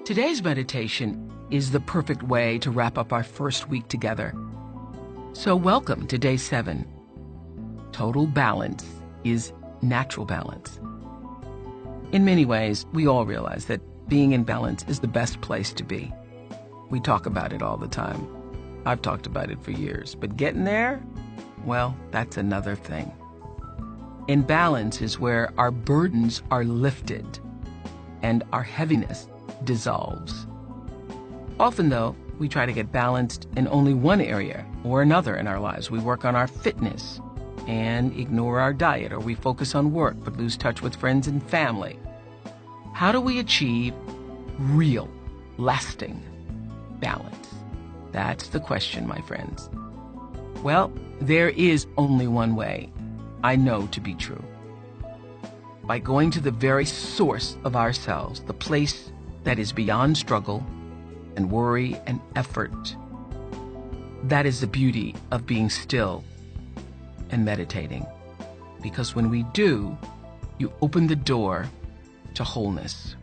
Today's meditation is the perfect way to wrap up our first week together. So welcome to Day 7. Total balance is natural balance. In many ways, we all realize that being in balance is the best place to be. We talk about it all the time. I've talked about it for years, but getting there, well, that's another thing. In balance is where our burdens are lifted and our heaviness dissolves. Often, though, we try to get balanced in only one area or another in our lives. We work on our fitness and ignore our diet, or we focus on work but lose touch with friends and family. How do we achieve real, lasting balance? That's the question, my friends. Well, there is only one way I know to be true. By going to the very source of ourselves, the place that is beyond struggle and worry and effort. That is the beauty of being still and meditating. Because when we do, you open the door to wholeness.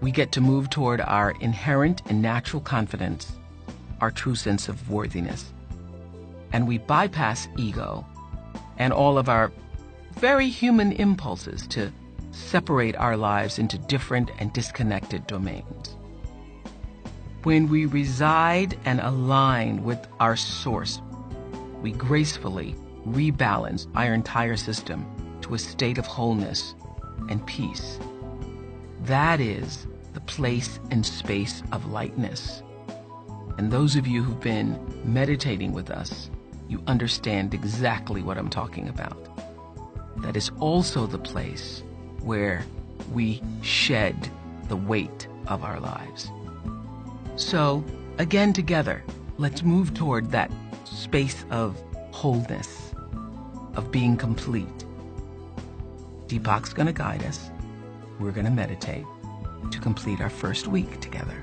We get to move toward our inherent and natural confidence, our true sense of worthiness. And we bypass ego and all of our very human impulses to separate our lives into different and disconnected domains. When we reside and align with our source, we gracefully rebalance our entire system to a state of wholeness and peace. That is the place and space of lightness. And those of you who've been meditating with us, you understand exactly what I'm talking about. That is also the place where we shed the weight of our lives. So, again together, let's move toward that space of wholeness, of being complete. Deepak's going to guide us. We're going to meditate to complete our first week together.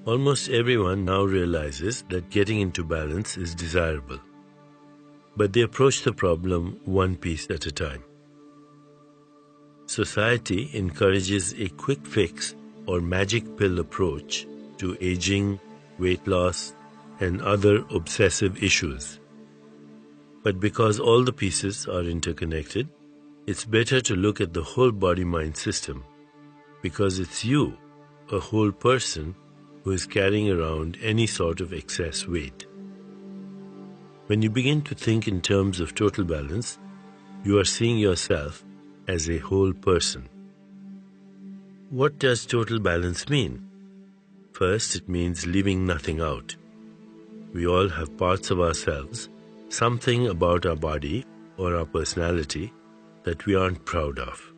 Almost everyone now realizes that getting into balance is desirable, but they approach the problem one piece at a time. Society encourages a quick fix or magic pill approach to aging, weight loss, and other obsessive issues. But because all the pieces are interconnected, it's better to look at the whole body-mind system, because it's you, a whole person, who is carrying around any sort of excess weight. When you begin to think in terms of total balance, you are seeing yourself as a whole person. What does total balance mean? First, it means leaving nothing out. We all have parts of ourselves, something about our body or our personality that we aren't proud of.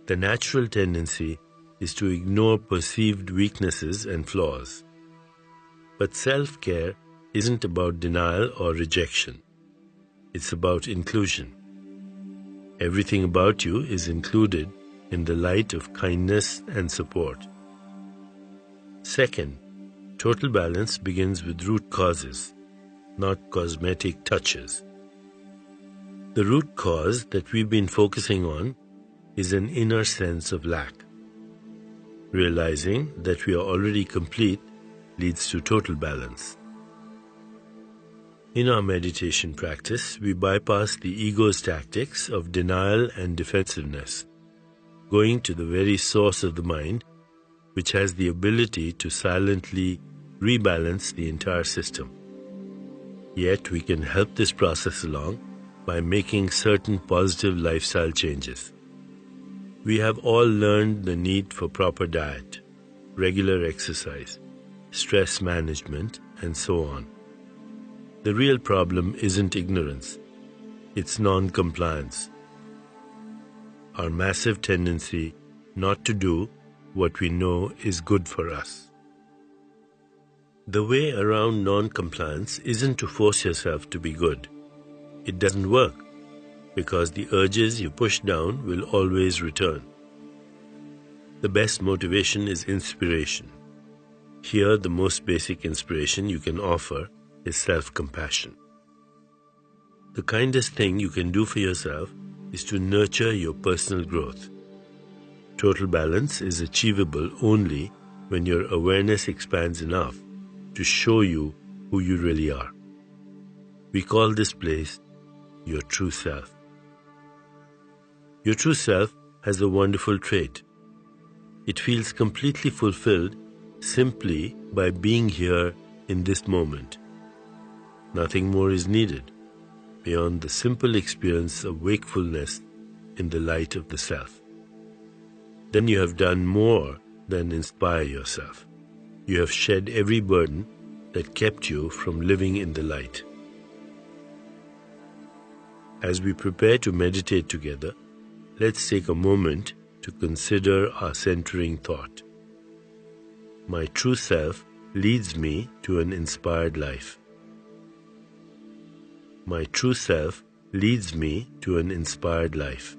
The natural tendency is to ignore perceived weaknesses and flaws. But self-care isn't about denial or rejection. It's about inclusion. Everything about you is included in the light of kindness and support. Second, total balance begins with root causes, not cosmetic touches. The root cause that we've been focusing on is an inner sense of lack. Realizing that we are already complete leads to total balance. In our meditation practice, we bypass the ego's tactics of denial and defensiveness, going to the very source of the mind, which has the ability to silently rebalance the entire system. Yet we can help this process along by making certain positive lifestyle changes. We have all learned the need for proper diet, regular exercise, stress management, and so on. The real problem isn't ignorance, it's non-compliance. Our massive tendency not to do what we know is good for us. The way around non-compliance isn't to force yourself to be good. It doesn't work, because the urges you push down will always return. The best motivation is inspiration. Here, the most basic inspiration you can offer is self-compassion. The kindest thing you can do for yourself is to nurture your personal growth. Total balance is achievable only when your awareness expands enough to show you who you really are. We call this place your true self. Your true self has a wonderful trait. It feels completely fulfilled simply by being here in this moment. Nothing more is needed beyond the simple experience of wakefulness in the light of the self. Then you have done more than inspire yourself. You have shed every burden that kept you from living in the light. As we prepare to meditate together, let's take a moment to consider our centering thought. My true self leads me to an inspired life. My true self leads me to an inspired life.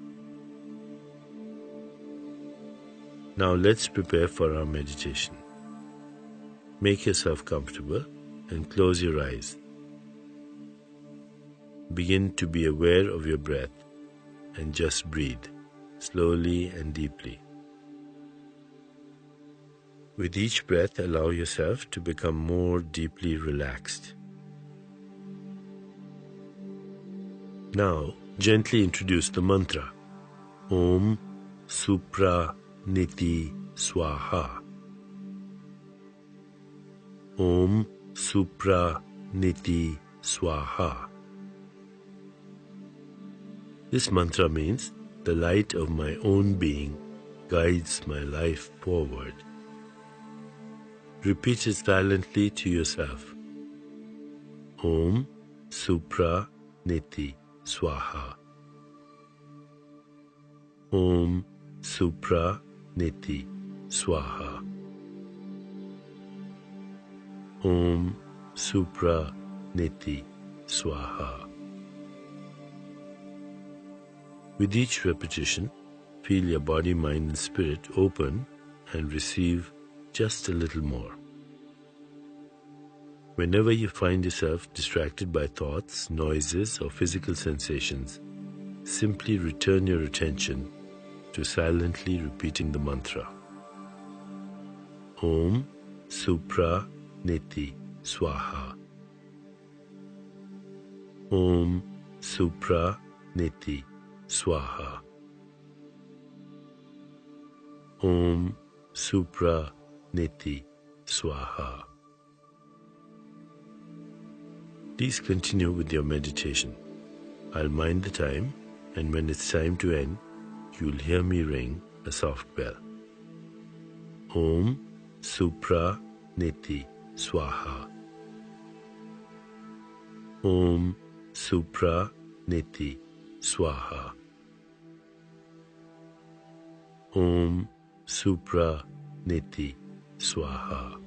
Now let's prepare for our meditation. Make yourself comfortable and close your eyes. Begin to be aware of your breath and just breathe slowly and deeply. With each breath, allow yourself to become more deeply relaxed. Now, gently introduce the mantra, Om Supra Niti Swaha. Om Supra Niti Swaha. This mantra means the light of my own being guides my life forward. Repeat it silently to yourself. Om Supra Niti Swaha. Om Supra Niti Swaha. Om Supra Niti Swaha. With each repetition, feel your body, mind and spirit open and receive just a little more. Whenever you find yourself distracted by thoughts, noises or physical sensations, simply return your attention to silently repeating the mantra. Om Supra Niti Swaha. Om Supra Niti Swaha. Om Supra Niti Swaha. Please continue with your meditation. I'll mind the time, and when it's time to end, you'll hear me ring a soft bell. Om Supra Niti Swaha. Om Supra Niti Swaha. Om Supra Niti Swaha.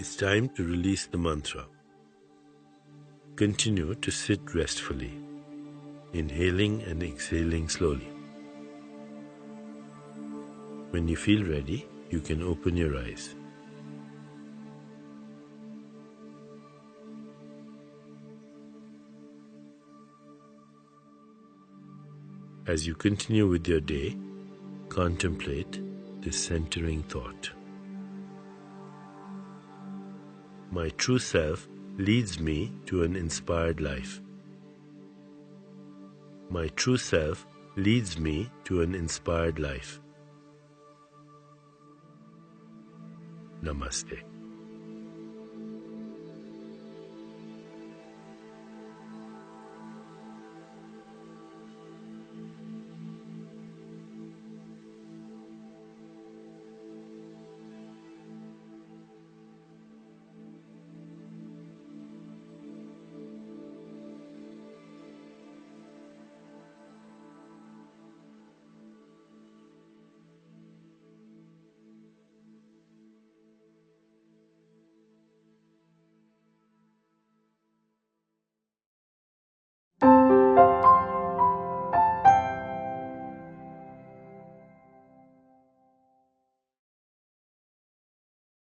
It's time to release the mantra. Continue to sit restfully, inhaling and exhaling slowly. When you feel ready, you can open your eyes. As you continue with your day, contemplate this centering thought. My true self leads me to an inspired life. My true self leads me to an inspired life. Namaste.